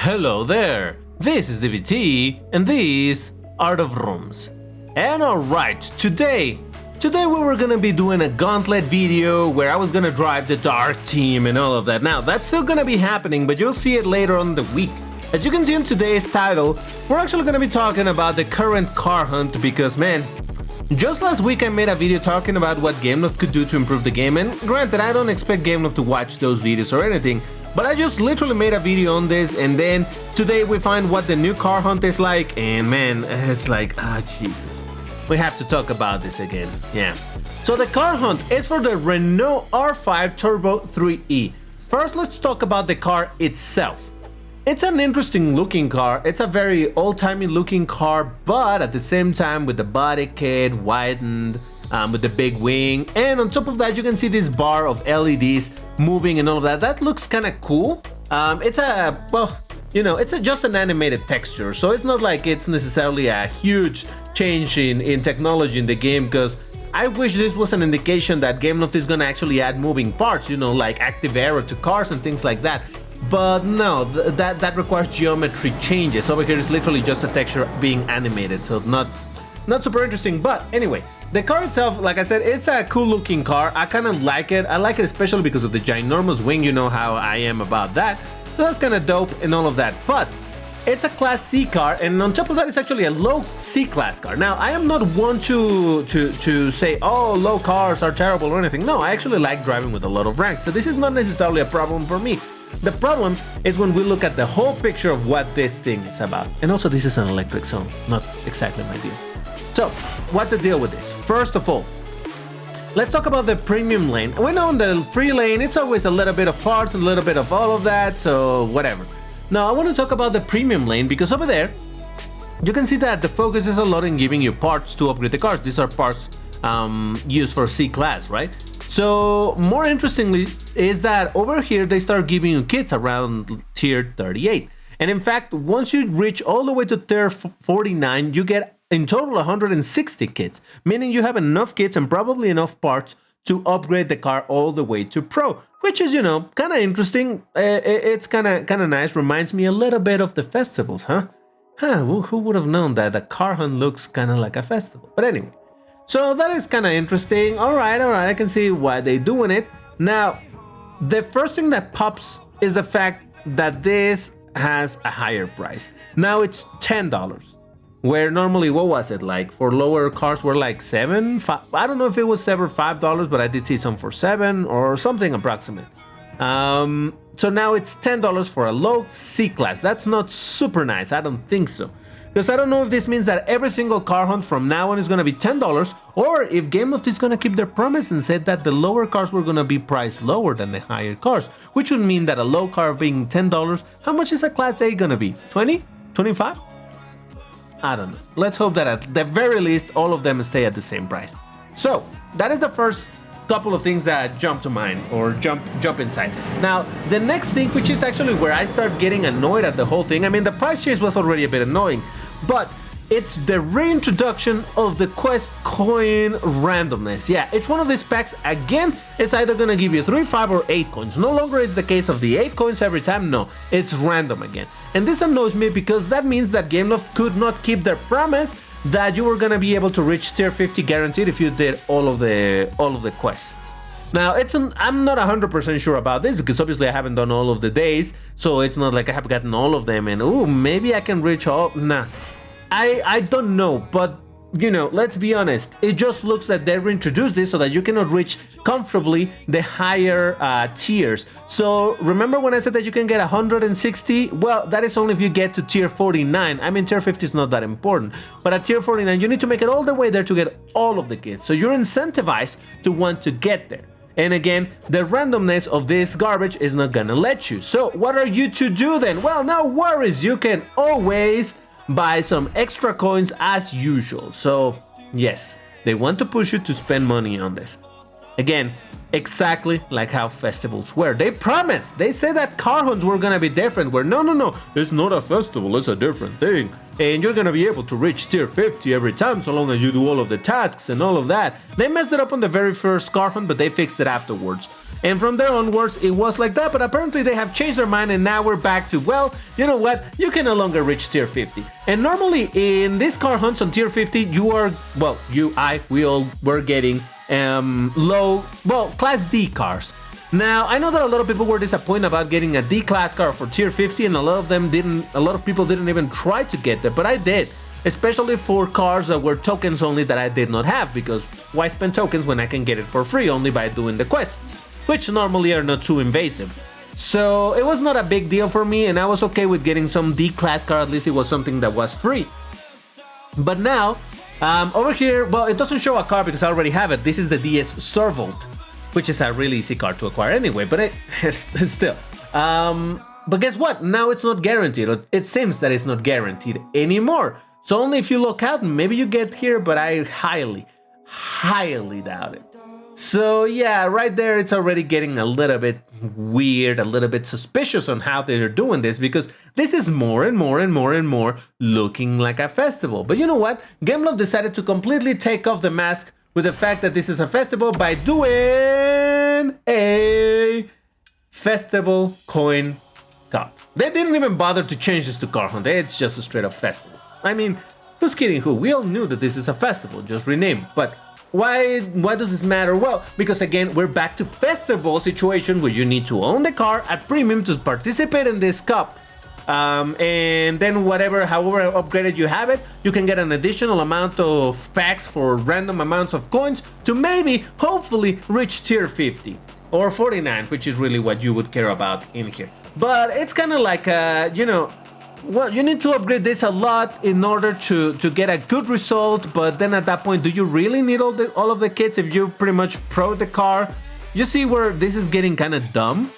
Hello there, this is DBT and these are the rooms. And alright, today we were gonna be doing a gauntlet video where I was gonna drive the dark team and all of that. Now that's still gonna be happening, but you'll see it later on in the week. As you can see in today's title, we're actually gonna be talking about the current car hunt because man, just last week I made a video talking about what Gameloft could do to improve the game, and granted I don't expect Gameloft to watch those videos or anything, but I just literally made a video on this, and then today we find what the new car hunt is like, and man, it's like, Jesus. We have to talk about this again, yeah. So the car hunt is for the Renault R5 Turbo 3E. First, let's talk about the car itself. It's an interesting looking car, it's a very old-timey looking car, but at the same time with the body kit widened, with the big wing, and on top of that you can see this bar of LEDs moving and all of that. That looks kind of cool. It's a, well, you know, it's just an animated texture, so it's not like it's necessarily a huge change in technology in the game, because I wish this was an indication that Gameloft is gonna actually add moving parts, you know, like active aero to cars and things like that. But no, that requires geometry changes. Over here is literally just a texture being animated, so not super interesting. But anyway, the car itself, like I said, it's a cool looking car. I kind of like it. I like it especially because of the ginormous wing. You know how I am about that. So that's kind of dope and all of that. But it's a Class C car, and on top of that, it's actually a low C class car. Now, I am not one to say, oh, low cars are terrible or anything. No, I actually like driving with a lot of rank. So this is not necessarily a problem for me. The problem is when we look at the whole picture of what this thing is about. And also, this is an electric zone, not exactly my deal. So, what's the deal with this? First of all, let's talk about the premium lane. We know in the free lane, it's always a little bit of parts, a little bit of all of that, so whatever. Now, I want to talk about the premium lane because over there, you can see that the focus is a lot in giving you parts to upgrade the cars. These are parts used for C class, right? So, more interestingly is that over here, they start giving you kits around tier 38. And in fact, once you reach all the way to tier 49, you get in total 160 kits, meaning you have enough kits and probably enough parts to upgrade the car all the way to Pro, which is, you know, kind of interesting. It's kind of nice. Reminds me a little bit of the festivals, huh? Who would have known that the car hunt looks kind of like a festival? But anyway, so that is kind of interesting. All right, I can see why they're doing it. Now, the first thing that pops is the fact that this has a higher price. Now it's $10. Where normally, what was it like for lower cars were like $7, $5, I don't know if it was $7 or $5, but I did see some for $7 or something approximate. So now it's $10 for a low C class. That's not super nice. I don't think so. Because I don't know if this means that every single car hunt from now on is going to be $10, or if Gameloft is going to keep their promise and said that the lower cars were going to be priced lower than the higher cars, which would mean that a low car being $10, how much is a Class A going to be? 20? 25? I don't know. Let's hope that at the very least, all of them stay at the same price. So that is the first couple of things that jump to mind or jump inside. Now, the next thing, which is actually where I start getting annoyed at the whole thing. I mean, the price change was already a bit annoying, but it's the reintroduction of the quest coin randomness. Yeah, each one of these packs, again, is either going to give you 3, 5, or 8 coins. No longer is the case of the 8 coins every time. No, it's random again. And this annoys me because that means that Gameloft could not keep their promise that you were going to be able to reach tier 50 guaranteed if you did all of the quests. Now, I'm not 100% sure about this because obviously I haven't done all of the days, so it's not like I have gotten all of them and, oh, maybe I can reach all. Nah. I don't know, but you know, let's be honest, it just looks like they reintroduced this so that you cannot reach comfortably the higher tiers. So remember when I said that you can get 160? Well, that is only if you get to tier 49. I mean, tier 50 is not that important, but at tier 49 you need to make it all the way there to get all of the kits. So you're incentivized to want to get there. And again, the randomness of this garbage is not gonna let you. So what are you to do then? Well, no worries, you can always buy some extra coins as usual. So yes, they want to push you to spend money on this. Again, exactly like how festivals were. They promised, they said that car hunts were gonna be different, where no, it's not a festival, it's a different thing. And you're gonna be able to reach tier 50 every time so long as you do all of the tasks and all of that. They messed it up on the very first car hunt, but they fixed it afterwards. And from there onwards, it was like that, but apparently they have changed their mind and now we're back to, well, you know what, you can no longer reach tier 50. And normally in these car hunts on tier 50, you are, well, we all were getting class D cars. Now, I know that a lot of people were disappointed about getting a D-class car for tier 50, and a lot of people didn't even try to get that, but I did. Especially for cars that were tokens only that I did not have, because why spend tokens when I can get it for free only by doing the quests, which normally are not too invasive. So it was not a big deal for me, and I was okay with getting some D-class car, at least it was something that was free. But now, over here, well, it doesn't show a car because I already have it. This is the DS Asphalt, which is a really easy car to acquire anyway, but it's still. But guess what? Now it's not guaranteed. It seems that it's not guaranteed anymore. So only if you look out, maybe you get here, but I highly doubt it. So yeah, right there, it's already getting a little bit weird, a little bit suspicious on how they're doing this, because this is more and more looking like a festival. But you know what? Gameloft decided to completely take off the mask with the fact that this is a festival by doing a festival coin cup. They didn't even bother to change this to car hunt. It's just a straight up festival. I mean, who's kidding who? We all knew that this is a festival, just rename. But why does this matter? Well, because again, we're back to festival situation where you need to own the car at premium to participate in this cup. And then however upgraded you have it, you can get an additional amount of packs for random amounts of coins to maybe, hopefully, reach tier 50 or 49, which is really what you would care about in here. But it's kind of like, well, you need to upgrade this a lot in order to get a good result, but then at that point, do you really need all of the kits if you pretty much pro the car? You see where this is getting kind of dumb?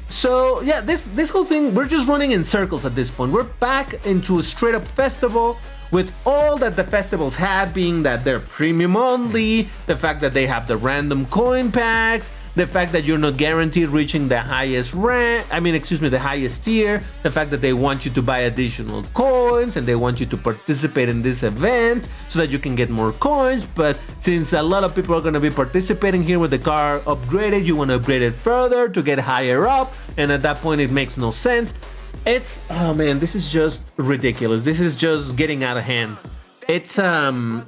So yeah, this whole thing, we're just running in circles at this point. We're back into a straight up festival with all that the festivals had, being that they're premium only, the fact that they have the random coin packs, the fact that you're not guaranteed reaching the highest rank, the highest tier, the fact that they want you to buy additional coins and they want you to participate in this event so that you can get more coins. But since a lot of people are going to be participating here with the car upgraded, you want to upgrade it further to get higher up, and at that point it makes no sense. It's, oh man, this is just ridiculous. This is just getting out of hand. It's I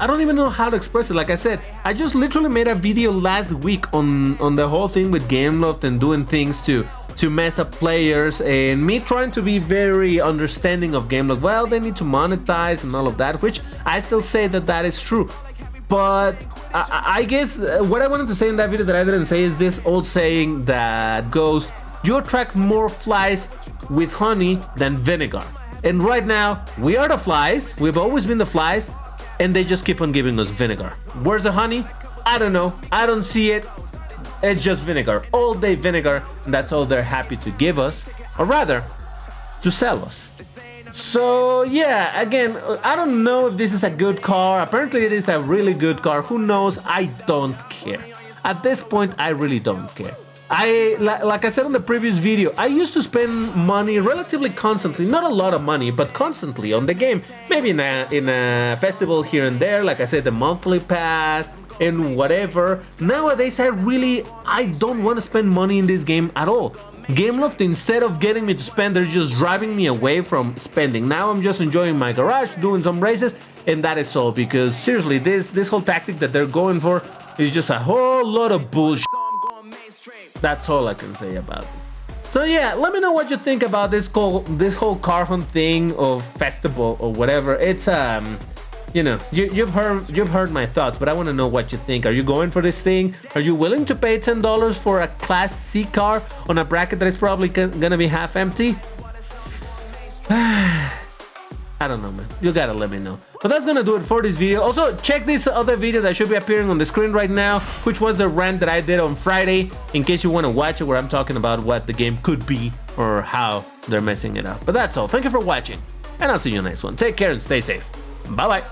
don't even know how to express it. Like I said, I just literally made a video last week on the whole thing with Gameloft and doing things to mess up players, and me trying to be very understanding of Gameloft. Well, they need to monetize and all of that, which I still say that is true. But I guess what I wanted to say in that video that I didn't say is this old saying that goes, you attract more flies with honey than vinegar. And right now, we are the flies. We've always been the flies, and they just keep on giving us vinegar. Where's the honey? I don't know. I don't see it. It's just vinegar. All day vinegar, and that's all they're happy to give us, or rather, to sell us. So yeah, again, I don't know if this is a good car. Apparently it is a really good car. Who knows? I don't care. At this point, I really don't care. Like I said on the previous video, I used to spend money relatively constantly, not a lot of money, but constantly on the game. Maybe in a festival here and there, like I said, the monthly pass and whatever. Nowadays, I don't want to spend money in this game at all. Gameloft, instead of getting me to spend, they're just driving me away from spending. Now I'm just enjoying my garage, doing some races, and that is all. Because seriously, this whole tactic that they're going for is just a whole lot of bullshit. That's all I can say about this. So yeah, let me know what you think about this whole car hunt thing of festival or whatever. It's you've heard my thoughts, but I want to know what you think. Are you going for this thing? Are you willing to pay $10 for a Class C car on a bracket that is probably gonna be half empty? I don't know, man. You gotta let me know. But that's gonna do it for this video. Also, check this other video that should be appearing on the screen right now, which was the rant that I did on Friday, in case you want to watch it, where I'm talking about what the game could be or how they're messing it up. But that's all. Thank you for watching, and I'll see you in the next one. Take care and stay safe. Bye-bye.